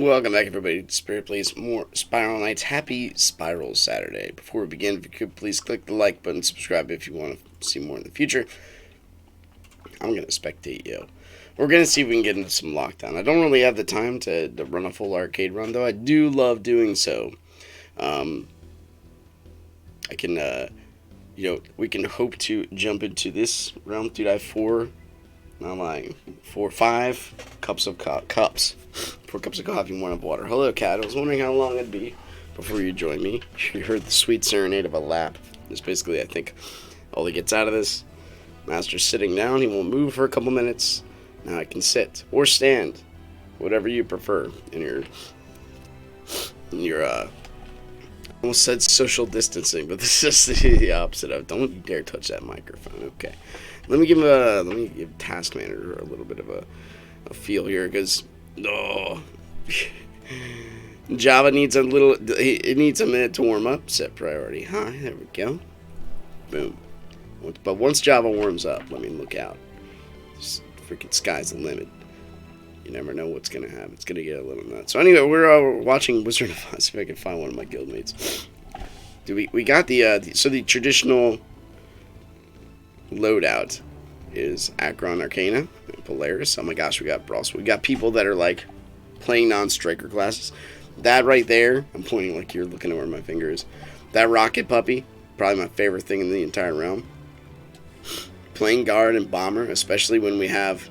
Welcome back, everybody, to Spirit Plays More Spiral Nights. Happy Spiral Saturday. Before we begin, if you could please click the like button, subscribe if you want to see more in the future. I'm going to spectate you. We're going to see if we can get into some lockdown. I don't really have the time to run a full arcade run, though I do love doing so. I can, we can hope to jump into this round. Dude, I have not lying, 5 cups of cups. 4 cups of coffee and 1 of water. Hello, cat. I was wondering how long it'd be before you joined me. You heard the sweet serenade of a lap. That's basically, I think, all he gets out of this. Master's sitting down. He won't move for a couple minutes. Now I can sit or stand, whatever you prefer. In your I almost said social distancing, but this is the opposite of. Don't you dare touch that microphone. Okay. Let me give Task Manager a little bit of a feel here, because Java needs it needs a minute to warm up. Set priority high. There we go. Boom. But once Java warms up, let me look out. Just freaking sky's the limit. You never know what's gonna happen. It's gonna get a little nuts. So anyway, we're watching Wizard of Oz. See if I can find one of my guildmates. We got the traditional loadout is Akron Arcana and Polaris. Oh my gosh, we got people that are like playing non-striker classes. That right there, I'm pointing like you're looking at where my finger is. That Rocket Puppy, probably my favorite thing in the entire realm. Playing guard and bomber, especially when we have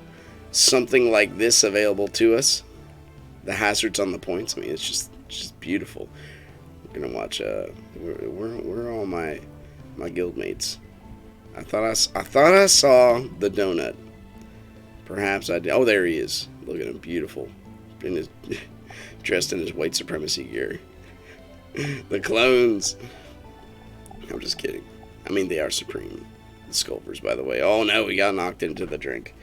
something like this available to us. The hazards on the points. I mean, it's just beautiful. We're gonna watch. We're all my guildmates. I thought I saw the donut. Perhaps I did. Oh, there he is. Look at him, beautiful, dressed in his white supremacy gear. The clones. I'm just kidding. I mean, they are supreme. The Sculpers, by the way. Oh no, we got knocked into the drink.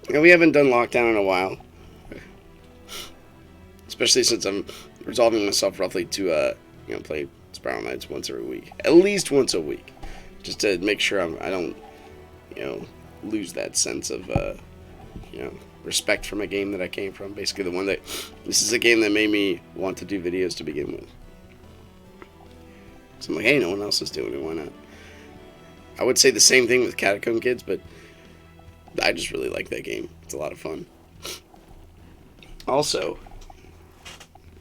We haven't done lockdown in a while, especially since I'm resolving myself roughly to play Spiral Nights once every week, at least once a week, just to make sure I don't lose that sense of respect for my game that I came from. Basically, this is a game that made me want to do videos to begin with. So I'm like, hey, no one else is doing it, why not? I would say the same thing with Catacomb Kids, but I just really like that game. It's a lot of fun. Also,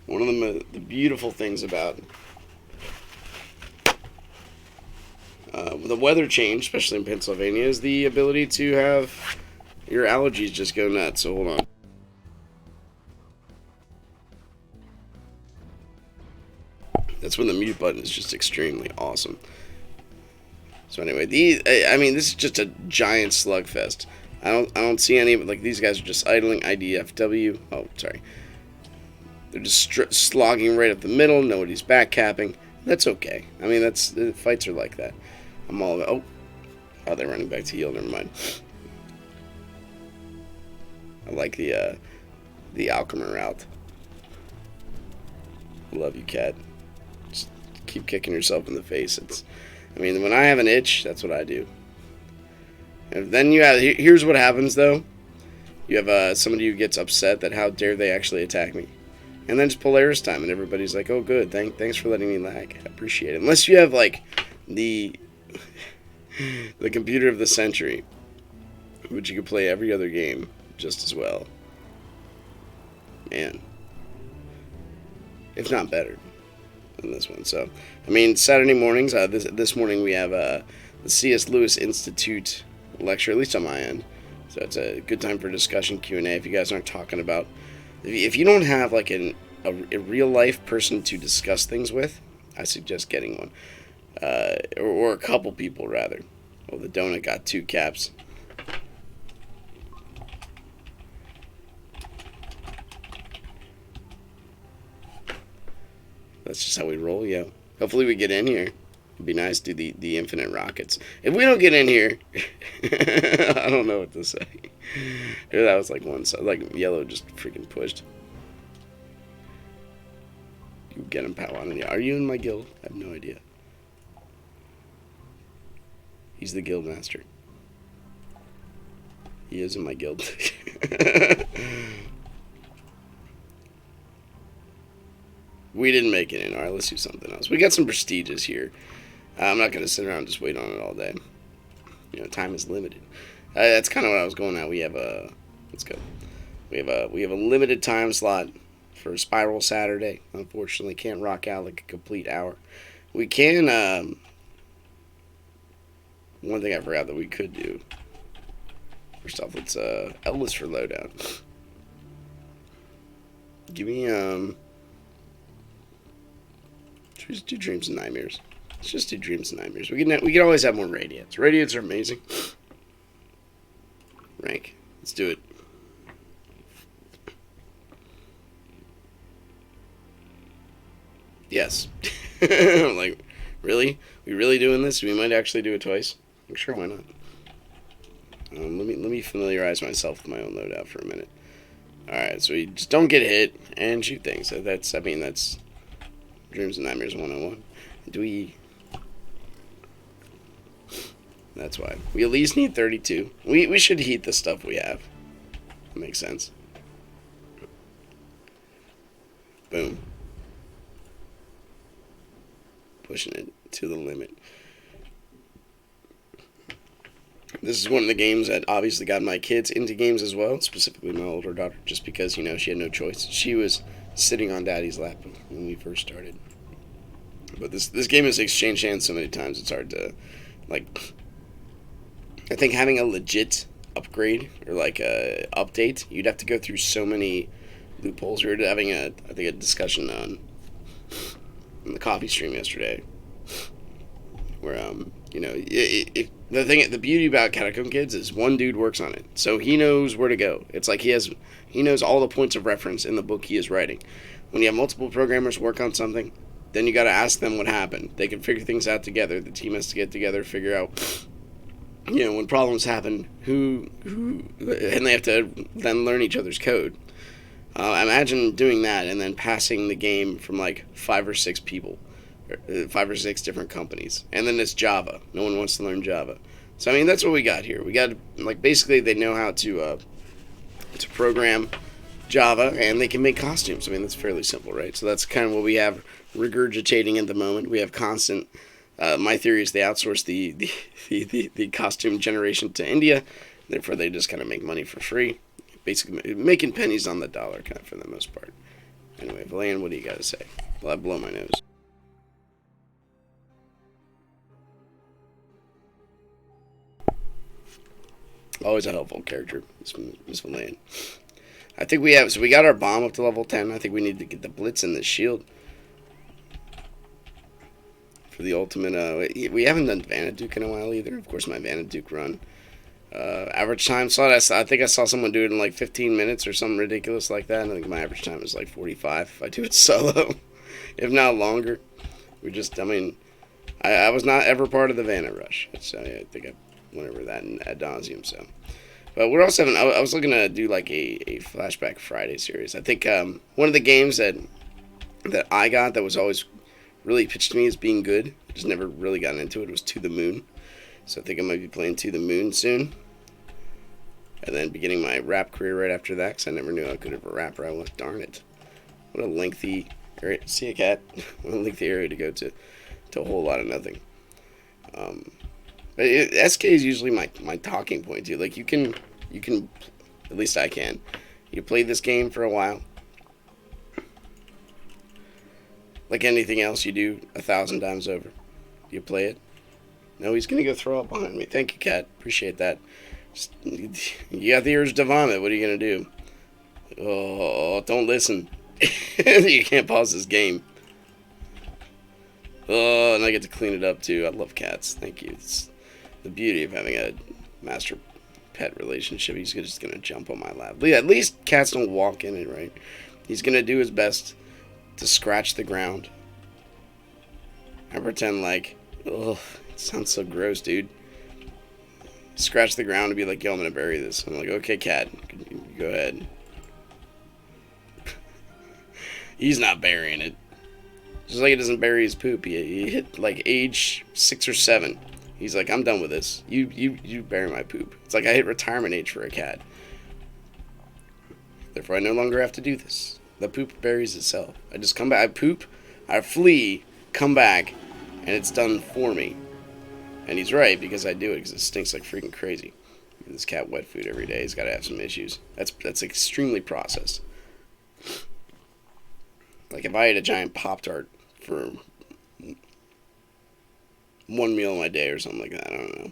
one of the beautiful things about the weather change, especially in Pennsylvania, is the ability to have your allergies just go nuts. So hold on. That's when the mute button is just extremely awesome. So anyway, this is just a giant slugfest. I don't see any of it. Like, these guys are just idling. IDFW. Oh, sorry. They're just slogging right up the middle. Nobody's backcapping. That's okay. I mean, the fights are like that. I'm all about. Oh, they're running back to heal. Never mind. I like the Alchemy route. Love you, cat. Just keep kicking yourself in the face. When I have an itch, that's what I do. And then here's what happens, though. You have somebody who gets upset that how dare they actually attack me. And then it's Polaris time, and everybody's like, oh, good, thanks for letting me lag. I appreciate it. Unless you have, like, the computer of the century, which you could play every other game just as well. Man. If not better than this one. So, Saturday mornings, this morning we have the C.S. Lewis Institute lecture, at least on my end. So it's a good time for discussion, Q&A. If you guys aren't talking about, if you don't have like a real life person to discuss things with, I suggest getting one, or a couple people rather. Well, the donut got 2 caps. That's just how we roll, yo. Hopefully we get in here. It'd be nice to do the infinite rockets. If we don't get in here, I don't know what to say. That was like one side. Like, yellow just freaking pushed. You get him, Pow. Are you in my guild? I have no idea. He's the guild master. He is in my guild. We didn't make it in. All right, let's do something else. We got some prestiges here. I'm not going to sit around and just wait on it all day. You know, time is limited. That's kind of what I was going at. We have a... Let's go. We have a limited time slot for Spiral Saturday. Unfortunately, can't rock out like a complete hour. We can... one thing I forgot that we could do. First off, let's Elvis for lowdown. Give me should we just do dreams and nightmares? Let's just do dreams and nightmares. We can always have more radiants. Radiants are amazing. Rank. Let's do it. Yes. I'm like, really? We really doing this? We might actually do it twice. I'm sure, why not? Let me familiarize myself with my own loadout for a minute. Alright, so we just don't get hit and shoot things. That's Dreams and Nightmares 101. Do we... That's why. We at least need 32. We should heat the stuff we have. That makes sense. Boom. Pushing it to the limit. This is one of the games that obviously got my kids into games as well, specifically my older daughter, just because, you know, she had no choice. She was sitting on Daddy's lap when we first started. But this game has exchanged hands so many times, it's hard to, like... I think having a legit upgrade, or like a update, you'd have to go through so many loopholes. We were having a discussion on the coffee stream yesterday, where, you know, the beauty about Catacomb Kids is one dude works on it, so he knows where to go. It's like he knows all the points of reference in the book he is writing. When you have multiple programmers work on something, then you got to ask them what happened. They can figure things out together. The team has to get together, figure out, you know, when problems happen, who, and they have to then learn each other's code. Imagine doing that and then passing the game from like 5 or 6 people. 5 or 6 different companies, and then it's Java. No one wants to learn Java, so I mean that's what we got here. We got, like, basically they know how to program Java, and they can make costumes. I mean, that's fairly simple, right? So that's kind of what we have regurgitating at the moment. We have constant. My theory is they outsource the costume generation to India, therefore they just kind of make money for free, basically making pennies on the dollar, kind of, for the most part. Anyway, Valayan, what do you got to say? Well, I blow my nose. Always a helpful character, Miss Valayan. I think we have, so we got our bomb up to level 10. I think we need to get the blitz and the shield for the ultimate. We haven't done Vanaduke in a while either. Of course, my Vanaduke run. Average time slot, I think I saw someone do it in like 15 minutes or something ridiculous like that. And I think my average time is like 45 if I do it solo, if not longer. I was not ever part of the Vanna Rush. So I think I went over that in ad nauseum. So, but we're also having. I was looking to do like a Flashback Friday series. I think one of the games that I got that was always really pitched to me as being good, I just never really gotten into it, was To the Moon. So I think I might be playing To the Moon soon, and then beginning my rap career right after that, because I never knew how good of a rapper I was. Darn it! What a lengthy area. See a cat? What a lengthy area to go to a whole lot of nothing. But SK is usually my talking point too. Like you can, at least I can. You play this game for a while. Like anything else you do 1,000 times over. You play it. No, he's gonna go throw up behind me. Thank you, cat. Appreciate that. Just, you got the urge to vomit. What are you gonna do? Oh, don't listen. You can't pause this game. Oh, and I get to clean it up too. I love cats. Thank you. It's the beauty of having a master pet relationship. He's just gonna jump on my lap. At least cats don't walk in it, right? He's gonna do his best to scratch the ground. I pretend like, ugh, it sounds so gross, dude. Scratch the ground and be like, yo, I'm gonna bury this. I'm like, okay, cat, go ahead. He's not burying it. Just like he doesn't bury his poop. He hit like age 6 or 7. He's like, I'm done with this. You bury my poop. It's like I hit retirement age for a cat. Therefore, I no longer have to do this. The poop buries itself. I just come back, I poop, I flee, come back, and it's done for me. And he's right, because I do it, because it stinks like freaking crazy. Give this cat wet food every day. He's got to have some issues. That's extremely processed. Like, if I ate a giant Pop-Tart for one meal a day or something like that, I don't know.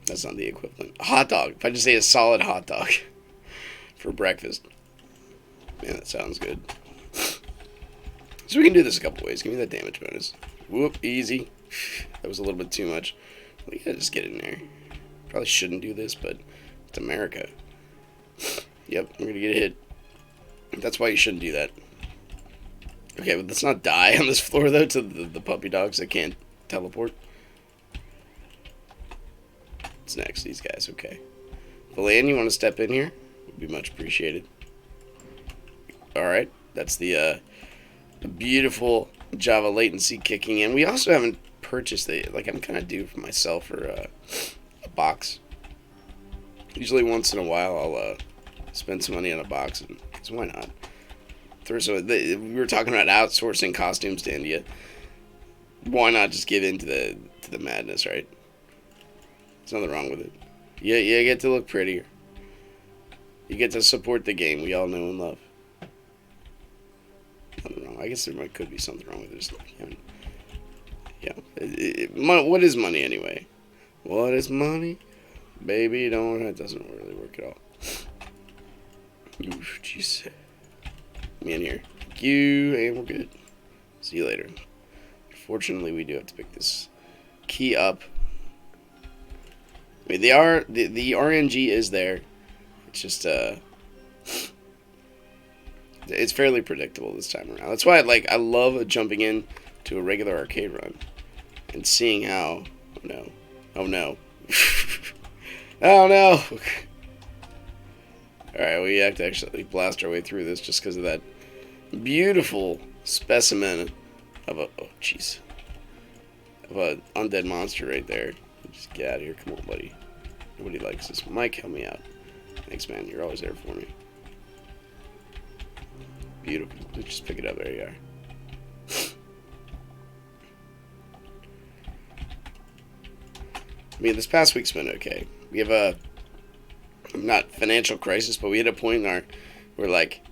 That's not the equivalent. A hot dog. If I just ate a solid hot dog for breakfast. Man, that sounds good. So we can do this a couple ways. Give me that damage bonus. Whoop, easy. That was a little bit too much. We gotta just get in there. Probably shouldn't do this, but it's America. Yep, we're gonna get hit. That's why you shouldn't do that. Okay, but let's not die on this floor, though, to the puppy dogs that can't teleport. What's next? These guys, okay. Valan, you want to step in here? Would be much appreciated. Alright, that's the beautiful Java latency kicking in. We also haven't purchased the, like, I'm kind of due for myself for a box. Usually once in a while I'll spend some money on a box, and so why not? We were talking about outsourcing costumes to India. Why not just give in to the madness, right? There's nothing wrong with it. You get to look prettier. You get to support the game we all know and love. Nothing wrong. I guess there could be something wrong with this. What is money anyway? What is money? Baby, that doesn't really work at all. Oof, jeez. Me in here. Thank you, and we're good. See you later. Fortunately, we do have to pick this key up. I mean, the RNG is there. It's just it's fairly predictable this time around. That's why I love jumping in to a regular arcade run and seeing how. Oh no. Oh no. Alright, we have to actually blast our way through this just because of that beautiful specimen of a undead monster right there. Just get out of here. Come on, buddy. Nobody likes this. Mike, help me out. Thanks, man. You're always there for me. Beautiful. Just pick it up. There you are. I mean, this past week's been okay. We have a not financial crisis, but we hit a point in we're like,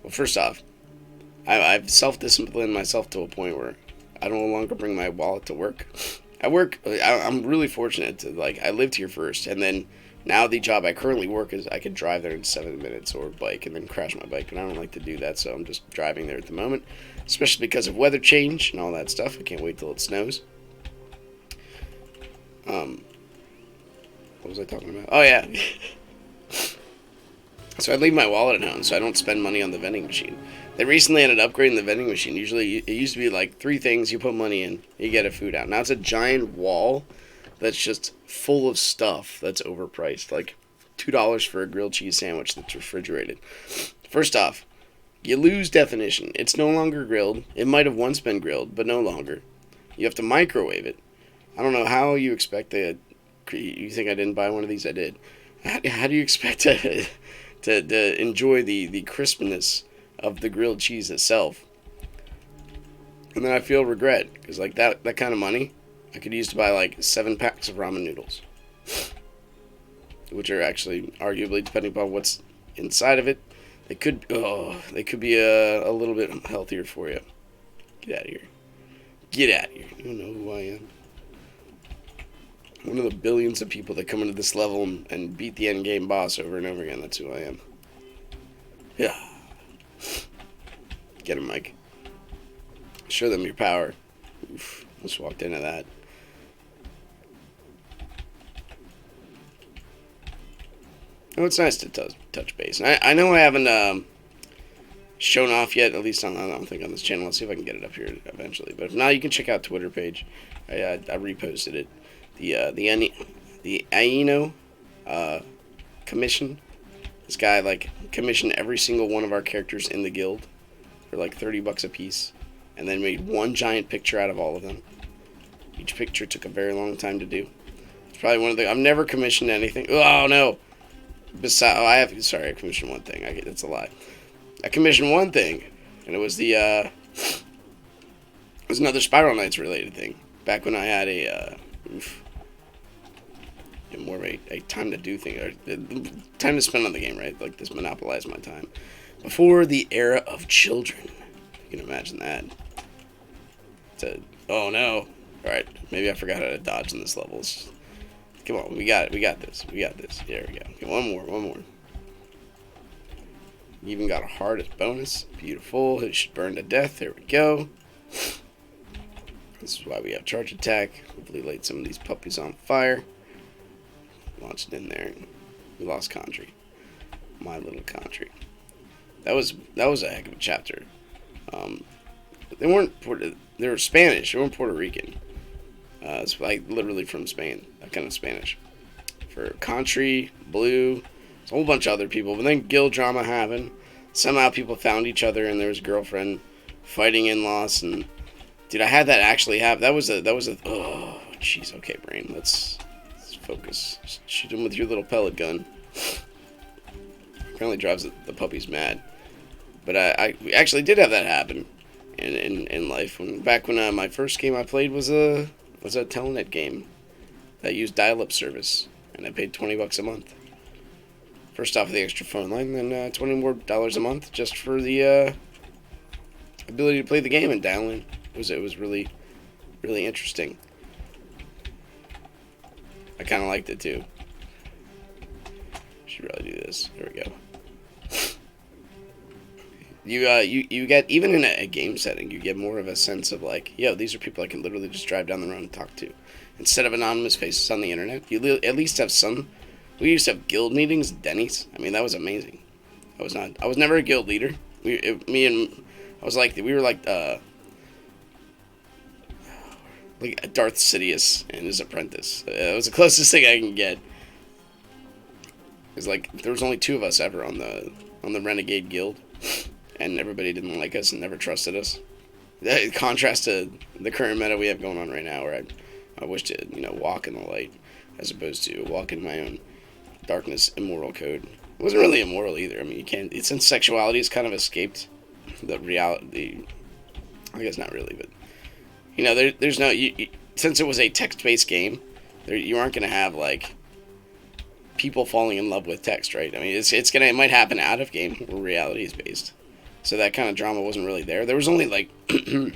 well, first off, I've self-disciplined myself to a point where I no longer bring my wallet to work. I'm really fortunate to, I lived here first, and then now the job I currently work is I could drive there in 7 minutes or bike and then crash my bike, but I don't like to do that, so I'm just driving there at the moment, especially because of weather change and all that stuff. I can't wait till it snows. What was I talking about? Oh, yeah. So I leave my wallet at home so I don't spend money on the vending machine. They recently ended up upgrading the vending machine. Usually it used to be like 3 things, you put money in, you get a food out. Now it's a giant wall that's just full of stuff that's overpriced. Like $2 for a grilled cheese sandwich that's refrigerated. First off, you lose definition. It's no longer grilled. It might have once been grilled, but no longer. You have to microwave it. I don't know how you expect to... You think I didn't buy one of these? I did. How do you expect to enjoy the crispness of the grilled cheese itself? And then I feel regret, because that kind of money I could use to buy 7 packs of ramen noodles, which are actually arguably, depending upon what's inside of it, they could be a little bit healthier for you. Get out of here. Get out of here. You don't know who I am. One of the billions of people that come into this level and beat the end game boss over and over again. That's who I am. Yeah. Get him, Mike. Show them your power. Oof. Just walked into that. Oh, it's nice to touch base. I know I haven't shown off yet, at least I don't think on this channel. Let's see if I can get it up here eventually. But if not, you can check out Twitter page. I reposted it. The Aino commission. This guy commissioned every single one of our characters in the guild for $30 a piece, and then made one giant picture out of all of them. Each picture took a very long time to do. It's probably one of the... I've never commissioned anything. Oh no! I commissioned one thing. That's a lie. I commissioned one thing, and it was it was another Spiral Knights related thing. Back when I had more of a time to do thing, or time to spend on the game, right? Like this monopolized my time. Before the era of children, you can imagine that. Oh no! All right, maybe I forgot how to dodge in this level. Come on, we got it. We got this. We got this. There we go. Okay, one more. You even got a heart as bonus. Beautiful. It should burn to death. There we go. This is why we have charge attack. Hopefully light some of these puppies on fire. Launched in there. We lost Country. My little Country. That was a heck of a chapter. They were Spanish. They weren't Puerto Rican. It's like literally from Spain. That kind of Spanish. For Country, Blue, there's a whole bunch of other people. But then guild drama happened. Somehow people found each other, and there was a girlfriend fighting in-laws. And dude, I had that actually happen. That was a. Oh, jeez. Okay, brain. Let's focus. Shoot him with your little pellet gun. Apparently drives the puppies mad. But we actually did have that happen in life. Back when my first game I played was a Telnet game that used dial-up service, and I paid $20 a month. First off, the extra phone line, then $20 more a month just for the ability to play the game and dial in. It was really, really interesting. I kind of liked it too. Should really do this. There we go. You get, even in a game setting, you get more of a sense of like, yo, these are people I can literally just drive down the road and talk to, instead of anonymous faces on the internet. You at least have some. We used to have guild meetings at Denny's. I mean, that was amazing. I was never a guild leader. We were like Darth Sidious and his apprentice. It was the closest thing I can get. It was like there was only 2 of us ever on the Renegade Guild, and everybody didn't like us and never trusted us. That contrast to the current meta we have going on right now, where I wish to walk in the light as opposed to walk in my own darkness immoral code. It wasn't really immoral either. I mean, you can't. Since sexuality has kind of escaped the reality. I guess not really, but there's no. Since it was a text-based game, you aren't gonna have like people falling in love with text, right? I mean, it might happen out of game where reality is based. So that kind of drama wasn't really there. There was only like 2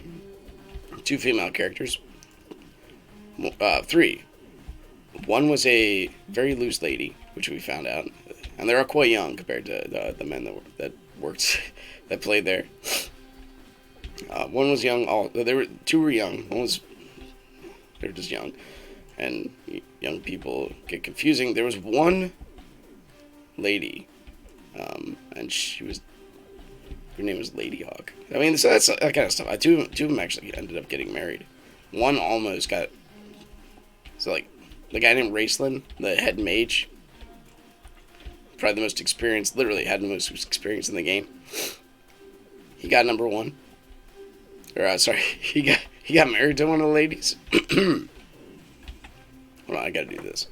female characters. 3. One was a very loose lady, which we found out, and they were quite young compared to the men that played there. One was young. 2 were young. They were just young, and young people get confusing. There was one lady, and her name was Lady Hawk. I mean, so that's that kind of stuff. Two of them actually ended up getting married. One almost got. So like the guy named Raceland, the head mage, probably the most experienced. Literally had the most experience in the game. He got number 1. Or sorry, he got married to one of the ladies. Hold on, I gotta do this.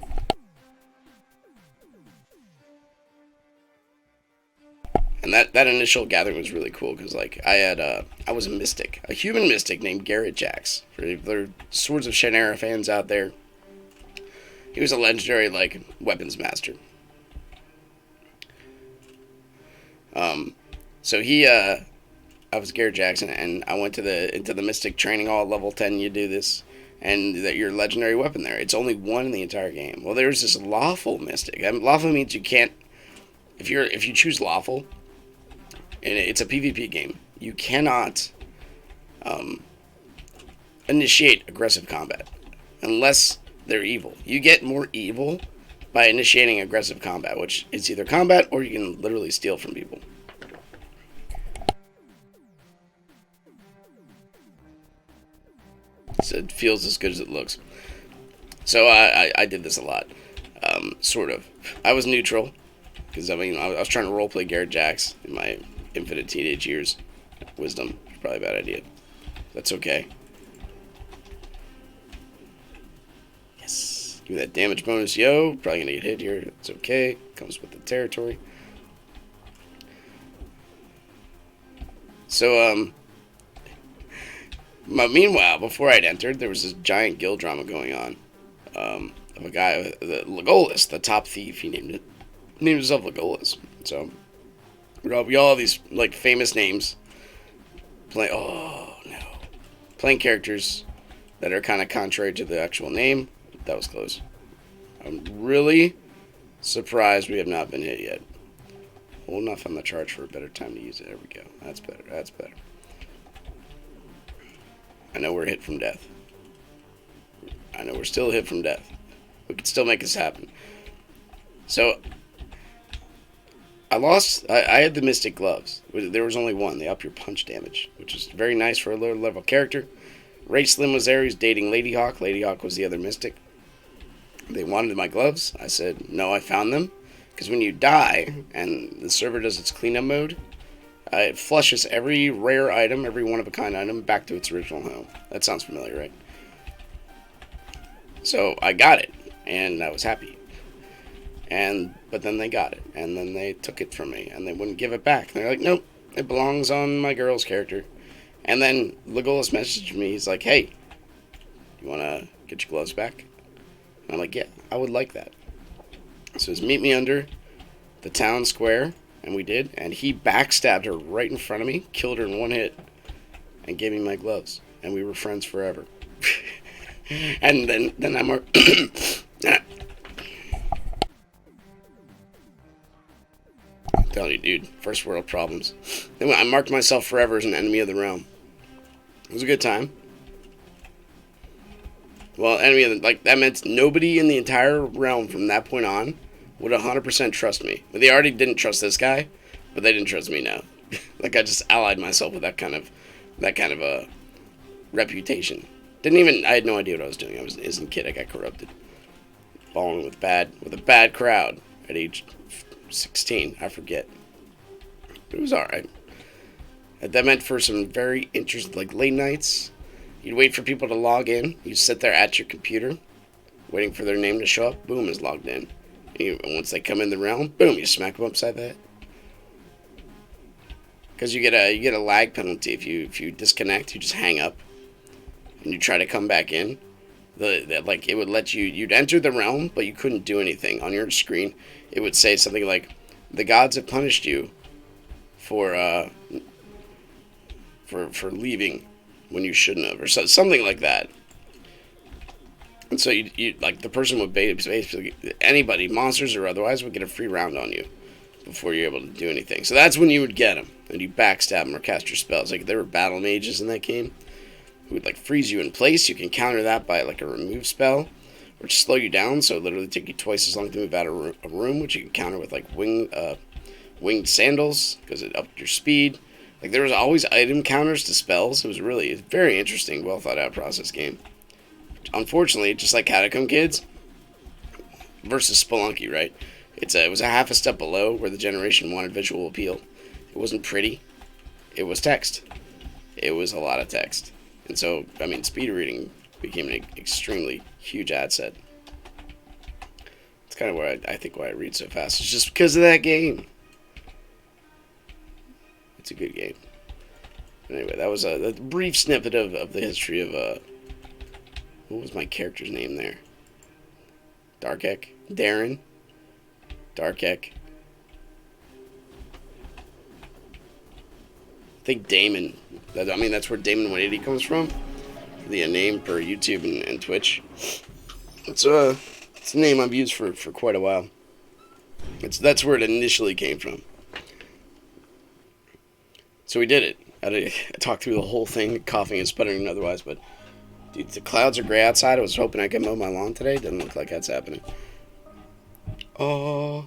And that initial gathering was really cool because like I was a mystic, a human mystic named Garrett Jax. For the Swords of Shannara fans out there, he was a legendary like weapons master. So I was Garrett Jackson, and I went into the Mystic training hall at level 10. You do this, and that your legendary weapon there. It's only 1 in the entire game. Well, there's this lawful Mystic. Lawful means you can't. If you choose lawful, and it's a PvP game, you cannot initiate aggressive combat unless they're evil. You get more evil by initiating aggressive combat, which is either combat or you can literally steal from people. So it feels as good as it looks. So I did this a lot, sort of. I was neutral, because I was trying to roleplay Garrett Jax in my infinite teenage years. Wisdom, probably a bad idea. That's okay. Yes. Give me that damage bonus, yo. Probably gonna get hit here. It's okay. Comes with the territory. So, meanwhile, before I'd entered, there was this giant guild drama going on. Of a guy, Legolas, the top thief, he named himself Legolas. So, we all have these, like, famous names. Oh, no. Playing characters that are kind of contrary to the actual name. That was close. I'm really surprised we have not been hit yet. Hold enough on the charge for a better time to use it. There we go. That's better. That's better. I know we're hit from death. I know we're still hit from death. We can still make this happen. So, I lost. I had the Mystic Gloves. There was only one. They up your punch damage, which is very nice for a lower level character. Ray Slim was there. He's dating Lady Hawk. Lady Hawk was the other Mystic. They wanted my gloves. I said, no, I found them. Because when you die, and the server does its cleanup mode, it flushes every rare item, every one-of-a-kind item, back to its original home. That sounds familiar, right? So I got it, and I was happy. But then they got it, and then they took it from me, and they wouldn't give it back. And they're like, nope, it belongs on my girl's character. And then Legolas messaged me. He's like, hey, you want to get your gloves back? And I'm like, yeah, I would like that. So he's meet me under the town square, and we did. And he backstabbed her right in front of me, killed her in one hit, and gave me my gloves. And we were friends forever. And then I'm... I'm telling you, dude, first world problems. Then I marked myself forever as an enemy of the realm. It was a good time. Well, enemy of the, like, that meant nobody in the entire realm from that point on would 100% trust me. They already didn't trust this guy, but they didn't trust me now. Like, I just allied myself with that kind of a reputation. I had no idea what I was doing. I was an innocent kid. I got corrupted. Balling with a bad crowd at age 16. I forget. But it was alright. That meant for some very interesting, like, late nights, you'd wait for people to log in. You'd sit there at your computer, waiting for their name to show up. Boom, is logged in. And once they come in the realm, boom, you smack them upside the head. Because you get a lag penalty if you disconnect. You just hang up, and you try to come back in. Like, it would let you'd enter the realm, but you couldn't do anything on your screen. It would say something like, "The gods have punished you for leaving when you shouldn't have," or something like that. And so you like, the person would basically, anybody, monsters or otherwise, would get a free round on you before you're able to do anything. So that's when you would get them, and you backstab them or cast your spells. Like, there were battle mages in that game who would, like, freeze you in place. You can counter that by, like, a remove spell, which slow you down, so it literally take you twice as long to move out of a room, which you can counter with, like, winged sandals, because it upped your speed. Like, there was always item counters to spells. It was really a very interesting, well thought out process game. Unfortunately, just like Catacomb Kids versus Spelunky, right? It was a half a step below where the generation wanted visual appeal. It wasn't pretty. It was text. It was a lot of text. And so, I mean, speed reading became an extremely huge ad set. It's kind of why I think why I read so fast. It's just because of that game. It's a good game. Anyway, that was a brief snippet of the history of, what was my character's name there? Darkek? Darren? Darkek? I think Damon. That's where Damon 180 comes from. The name per YouTube and Twitch. It's a name I've used for quite a while. That's where it initially came from. So we did it. I talked through the whole thing, coughing and sputtering otherwise, but dude, the clouds are gray outside. I was hoping I could mow my lawn today. Doesn't look like that's happening. Oh.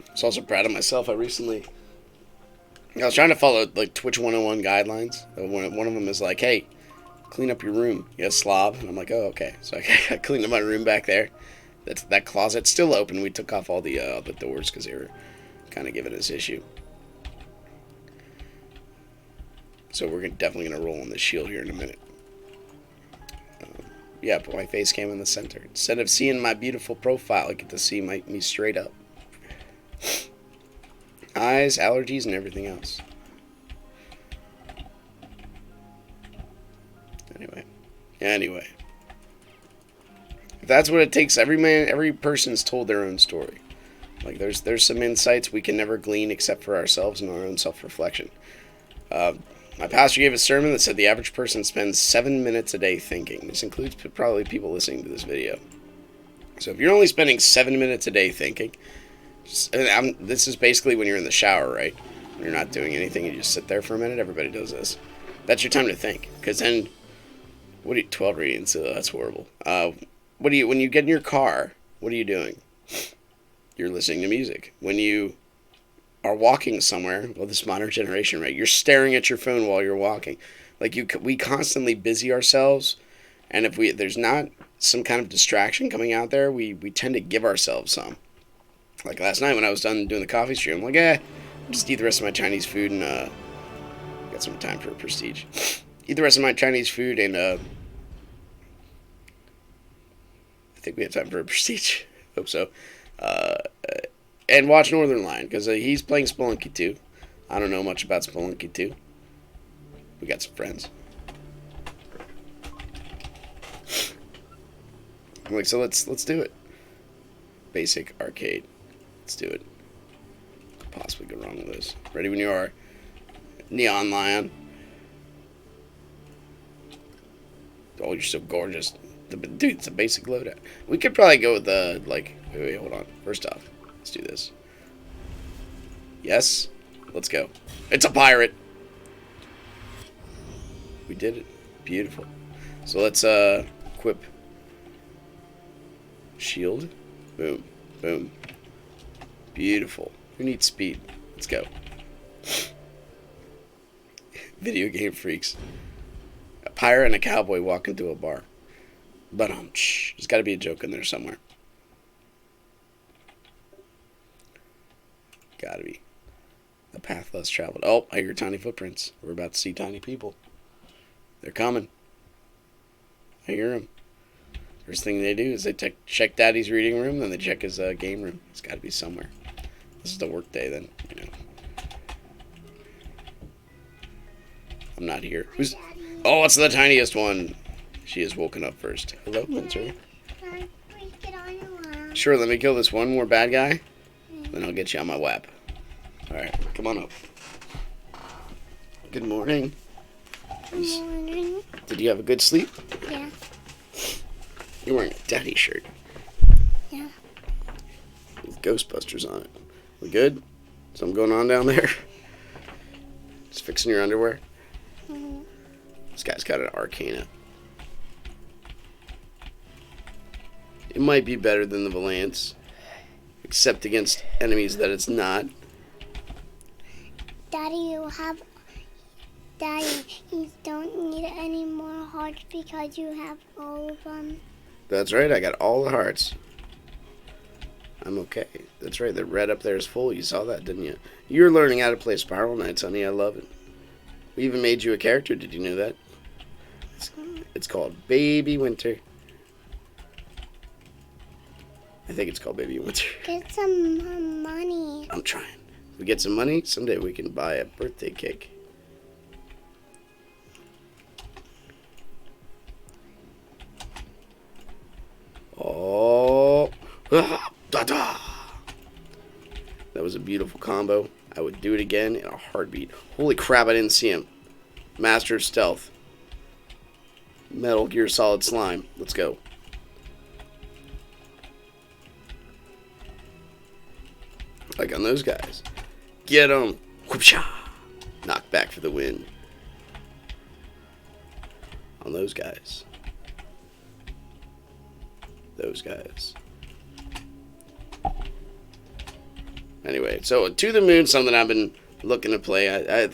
I was also proud of myself. I was trying to follow, like, Twitch 101 guidelines. One of them is like, hey, clean up your room. You have slob. And I'm like, oh, okay. So I cleaned up my room back there. That closet's still open. We took off all the doors because they were kind of giving us issue. So we're definitely going to roll on the shield here in a minute. Yeah, put my face cam in the center. Instead of seeing my beautiful profile, I get to see me straight up. Eyes, allergies, and everything else. Anyway. If that's what it takes, every person's told their own story. Like, there's some insights we can never glean except for ourselves and our own self-reflection. My pastor gave a sermon that said the average person spends 7 minutes a day thinking. This includes probably people listening to this video. So if you're only spending 7 minutes a day thinking, this is basically when you're in the shower, right? When you're not doing anything, you just sit there for a minute. Everybody does this. That's your time to think. Because then, 12 readings? That's horrible. When you get in your car, what are you doing? You're listening to music. When you are walking somewhere, well, this modern generation, right? You're staring at your phone while you're walking. Like, we constantly busy ourselves, and if there's not some kind of distraction coming out there, we tend to give ourselves some. Like last night when I was done doing the coffee stream, I'm like, I'll just eat the rest of my Chinese food and got some time for a prestige. Eat the rest of my Chinese food and I think we have time for a prestige. Hope so. And watch Northern Lion, because he's playing Spelunky 2. I don't know much about Spelunky 2. We got some friends. I'm like, so let's do it. Basic arcade. Let's do it. Could possibly go wrong with this. Ready when you are. Neon Lion. Oh, you're so gorgeous. Dude, it's a basic loadout. We could probably go with the, wait, hold on. First off, let's do this. Yes? Let's go. It's a pirate! We did it. Beautiful. So let's, equip. Shield. Boom. Boom. Beautiful. Who needs speed? Let's go. Video game freaks. A pirate and a cowboy walk into a bar. But there's got to be a joke in there somewhere. Gotta be. The path less traveled. Oh, I hear tiny footprints. We're about to see tiny people. They're coming. I hear them. First thing they do is they check Daddy's reading room, then they check his game room. It's got to be somewhere. This is the work day, then. I'm not here. Who's? Oh, it's the tiniest one. She has woken up first. Hello, Winter. Sure, let me kill this one more bad guy. Then I'll get you on my lap. Alright, come on up. Good morning. Good morning. Did you have a good sleep? Yeah. You're wearing a daddy shirt. Yeah. With Ghostbusters on it. We good? Something going on down there? Just fixing your underwear? Mm-hmm. This guy's got an arcana. It might be better than the Valance, except against enemies that it's not. Daddy, you don't need any more hearts because you have all of them. That's right, I got all the hearts. I'm okay. That's right, the red up there is full. You saw that, didn't you? You're learning how to play Spiral Knights, honey. I love it. We even made you a character. Did you know that? It's called Baby Winter. I think it's called Baby Winter. Get some money. I'm trying. If we get some money, someday we can buy a birthday cake. Oh. Ah, da, da. That was a beautiful combo. I would do it again in a heartbeat. Holy crap, I didn't see him. Master of Stealth. Metal Gear Solid Slime. Let's go. Like on those guys. Get them. Whoopsha. Knock back for the win. On those guys. Those guys. Anyway, so To the Moon, something I've been looking to play. I'm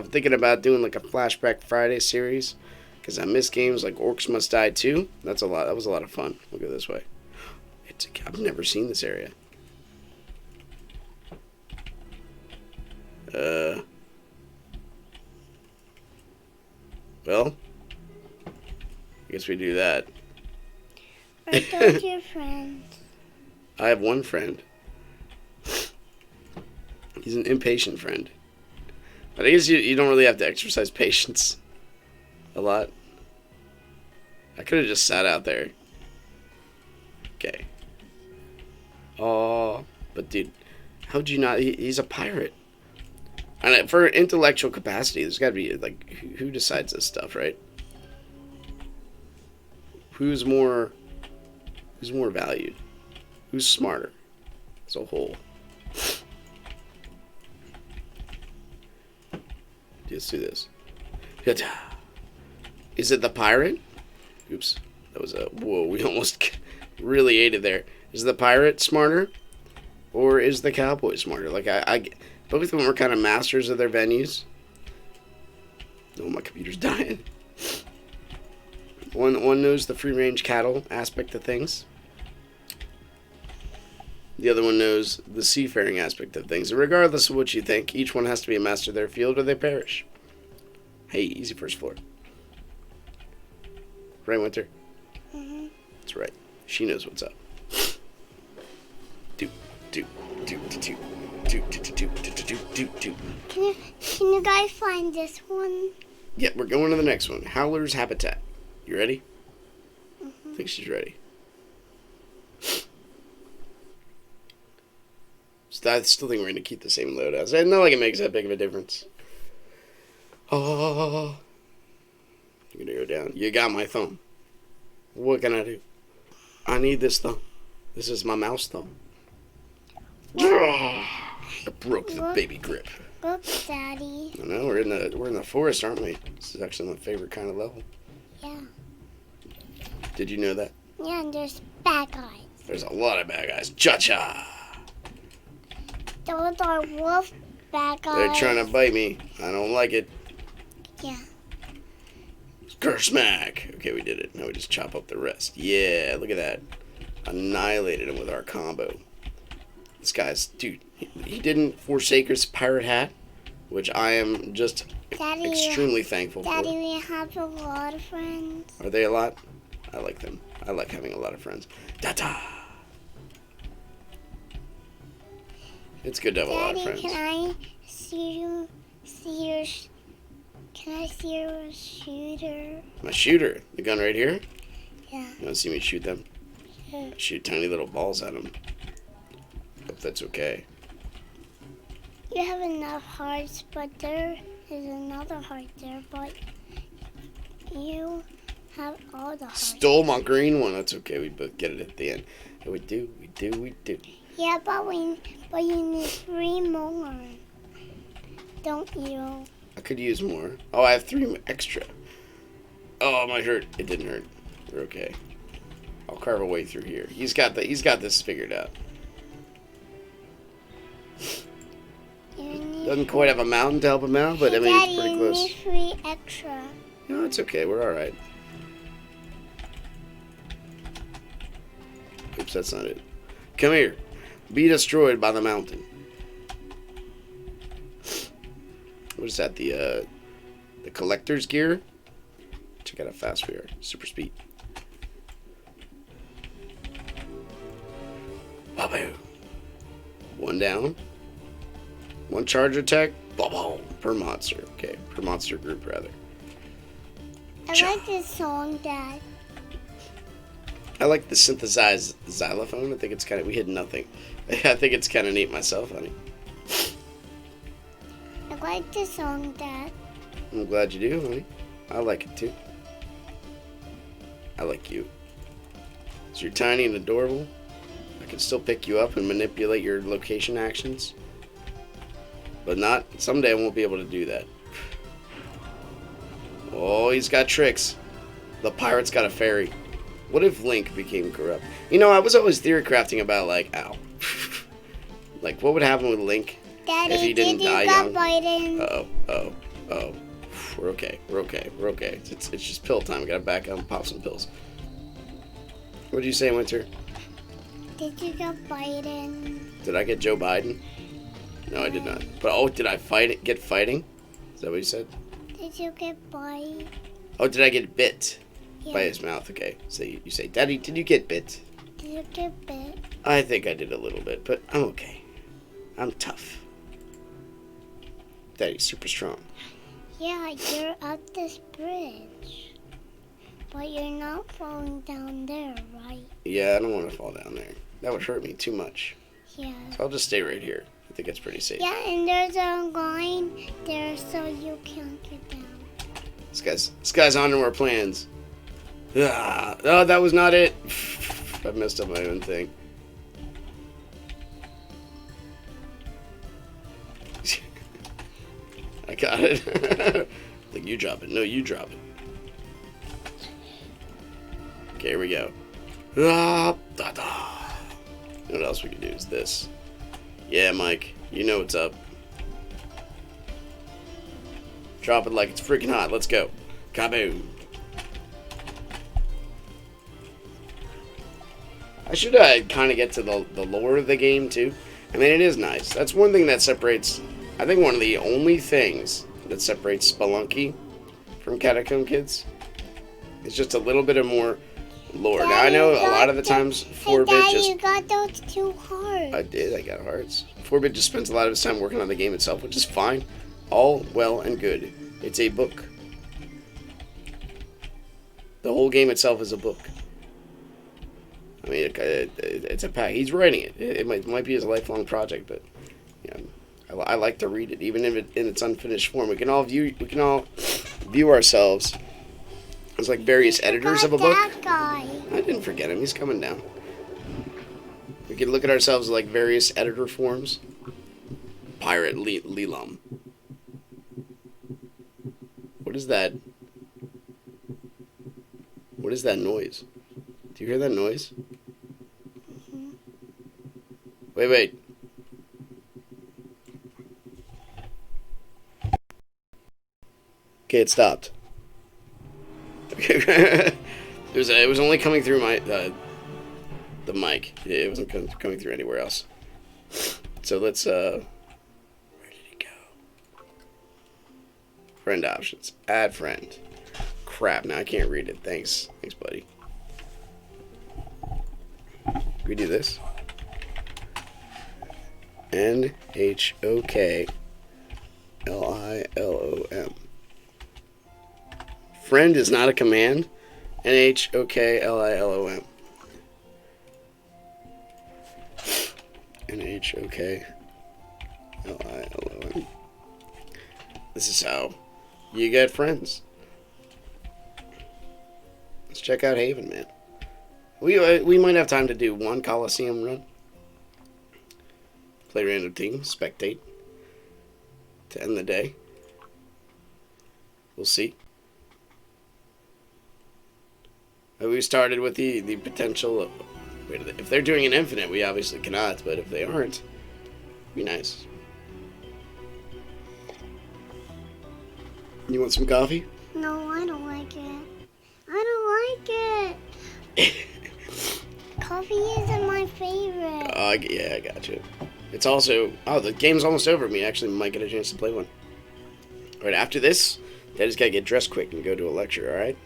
thinking about doing like a Flashback Friday series, because I miss games like Orcs Must Die 2. That was a lot of fun. We'll go this way. I've never seen this area. Well, I guess we do that. Are those your friends? I have one friend. He's an impatient friend. But I guess you don't really have to exercise patience a lot. I could have just sat out there. Okay. Oh, but dude, how'd you not? He's a pirate. And for intellectual capacity, there's got to be, like, who decides this stuff, right? Who's more valued? Who's smarter as a whole? Let's do this. Is it the pirate? Oops. That was a... Whoa, we almost really ate it there. Is the pirate smarter? Or is the cowboy smarter? Like, both of them were kind of masters of their venues. Oh, my computer's dying. One knows the free-range cattle aspect of things. The other one knows the seafaring aspect of things. And regardless of what you think, each one has to be a master of their field or they perish. Hey, easy first floor. Right, Winter? Mm-hmm. That's right. She knows what's up. Do. Can you guys find this one? Yeah, we're going to the next one. Howler's Habitat. You ready? Mm-hmm. I think she's ready. So I still think we're going to keep the same loadouts. It's not like it makes that big of a difference. Oh. You're going to go down. You got my thumb. What can I do? I need this thumb. This is my mouse thumb. I broke the baby grip. Look, Daddy. I know, we're in the forest, aren't we? This is actually my favorite kind of level. Yeah. Did you know that? Yeah, and there's bad guys. There's a lot of bad guys. Cha-cha! Those are wolf bad guys. They're trying to bite me. I don't like it. Yeah. Smack! Okay, we did it. Now we just chop up the rest. Yeah, look at that. Annihilated him with our combo. This guy's... Dude, he didn't forsake his pirate hat, which I am just Daddy, extremely thankful Daddy, for. we have a lot of friends. Are they a lot? I like them. I like having a lot of friends. Ta-ta! It's good to have a lot of friends. Can I see your can I see your shooter? My shooter? The gun right here? Yeah. You want to see me shoot them? Sure. Shoot tiny little balls at them. Hope that's okay. You have enough hearts, but there is another heart there, but you have all the hearts. Stole my green one. That's okay. We both get it at the end. We do. Yeah, but you need 3 more. Don't you? I could use more. Oh, I have 3 extra. Oh, my hurt. It didn't hurt. We're okay. I'll carve a way through here. He's got this figured out. Doesn't quite have a mountain to help him out, but I mean, Daddy, it's pretty close. you need 3 extra. No, it's okay. We're all right. Oops, that's not it. Come here. Be destroyed by the mountain. What is that? The collector's gear? Check out how fast we are. Super speed. Babu. 1 down. 1 charge attack. Boom. Per monster. Okay. Per monster group, rather. I like this song, Dad. I like the synthesized xylophone. I think it's kind of... We hit nothing. I think it's kind of neat myself, honey. I like this song, Dad. I'm glad you do, honey. I like it, too. I like you. So you're tiny and adorable. I can still pick you up and manipulate your location actions. But not... Someday I won't be able to do that. Oh, he's got tricks. The pirate's got a fairy. What if Link became corrupt? You know, I was always theory crafting about, like, ow. Like, what would happen with Link Daddy, if he didn't die young? Biden. Uh-oh. We're okay. It's just pill time. We gotta back up and pop some pills. What did you say, Winter? Did you get Biden? Did I get Joe Biden? No, I did not. But, did I get fighting? Is that what you said? Did you get bite? Oh, did I get bit? By his mouth, okay. So you say, Daddy, did you get bit? Did you get bit? I think I did a little bit, but I'm okay. I'm tough. Daddy's super strong. Yeah, you're up this bridge. But you're not falling down there, right? Yeah, I don't want to fall down there. That would hurt me too much. Yeah. So I'll just stay right here. I think it's pretty safe. Yeah, and there's a line there so you can't get down. This guy's on to our plans. Ah, oh, that was not it. I messed up my own thing. I got it. I think you drop it. No, you drop it. Okay, here we go. Ah, da, da. What else we can do is this. Yeah, Mike, you know what's up. Drop it like it's freaking hot. Let's go. Kaboom. I should kind of get to the lore of the game, too. I mean, it is nice. That's one thing that separates... I think one of the only things that separates Spelunky from Catacomb Kids is just a little bit of more lore. Daddy, now, I know a lot of the times 4-bit Daddy, just... you got those 2 hearts. I did. I got hearts. 4-bit just spends a lot of his time working on the game itself, which is fine. All well and good. It's a book. The whole game itself is a book. I mean, it's a pack. He's writing it. It might be his lifelong project, but you know, I like to read it, even if in its unfinished form. We can all view ourselves as like various editors of a book. That guy. I didn't forget him. He's coming down. We can look at ourselves as like various editor forms. Pirate Lelam. What is that? What is that noise? Do you hear that noise? Mm-hmm. Wait. Okay, it stopped. Okay. It was only coming through my the mic. It wasn't coming through anywhere else. So let's where did it go? Friend options. Add friend. Crap, now I can't read it. Thanks, buddy. We do this. NHOKLILOM. Friend is not a command. NHOKLILOM. NHOKLILOM. This is how you get friends. Let's check out Haven, man. We might have time to do one Coliseum run. Play random teams, spectate. To end the day. We'll see. We started with the potential of... If they're doing an infinite, we obviously cannot, but if they aren't, it'd be nice. You want some coffee? No, I don't like it. I don't like it. Coffee isn't my favorite. Yeah, I got you. It's also... Oh, the game's almost over. We actually might get a chance to play one. Alright, after this, Daddy's gotta get dressed quick and go to a lecture, alright?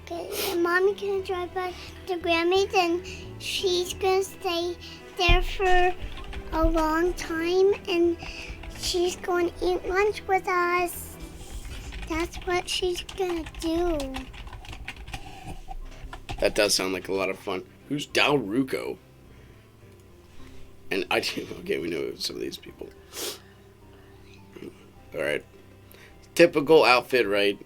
Okay, and Mommy can drive back to Grammy's and she's gonna stay there for a long time and she's going to eat lunch with us. That's what she's gonna do. That does sound like a lot of fun. Who's Dalruko? And okay, we know some of these people. Alright. Typical outfit, right?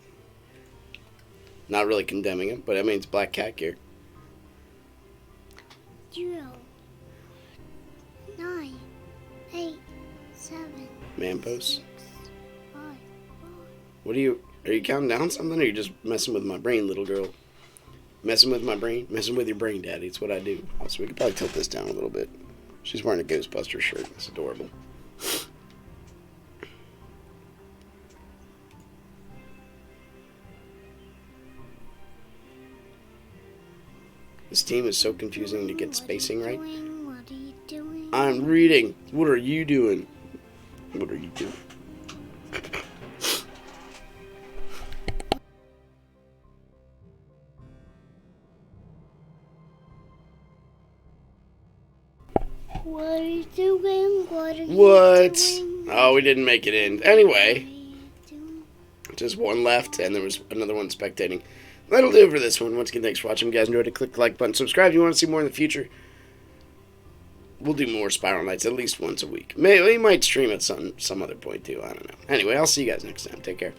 Not really condemning him, but I mean, it's black cat gear. 0, 9, 8, 7. Man pose. 6, 5, 4. What are you counting down something, or are you just messing with my brain, little girl? Messing with my brain? Messing with your brain, Daddy. It's what I do. So we could probably tilt this down a little bit. She's wearing a Ghostbuster shirt. That's adorable. This team is so confusing to get spacing right. What are you doing? I'm reading. What are you doing? What are you doing? What are you doing? What are you What? doing? Oh, we didn't make it in. Anyway, What are you doing? just one left, and there was another one spectating. That'll do it for this one. Once again, thanks for watching. If you guys enjoyed it, click the like button. Subscribe if you want to see more in the future. We'll do more Spiral Nights at least once a week. We might stream at some other point, too. I don't know. Anyway, I'll see you guys next time. Take care.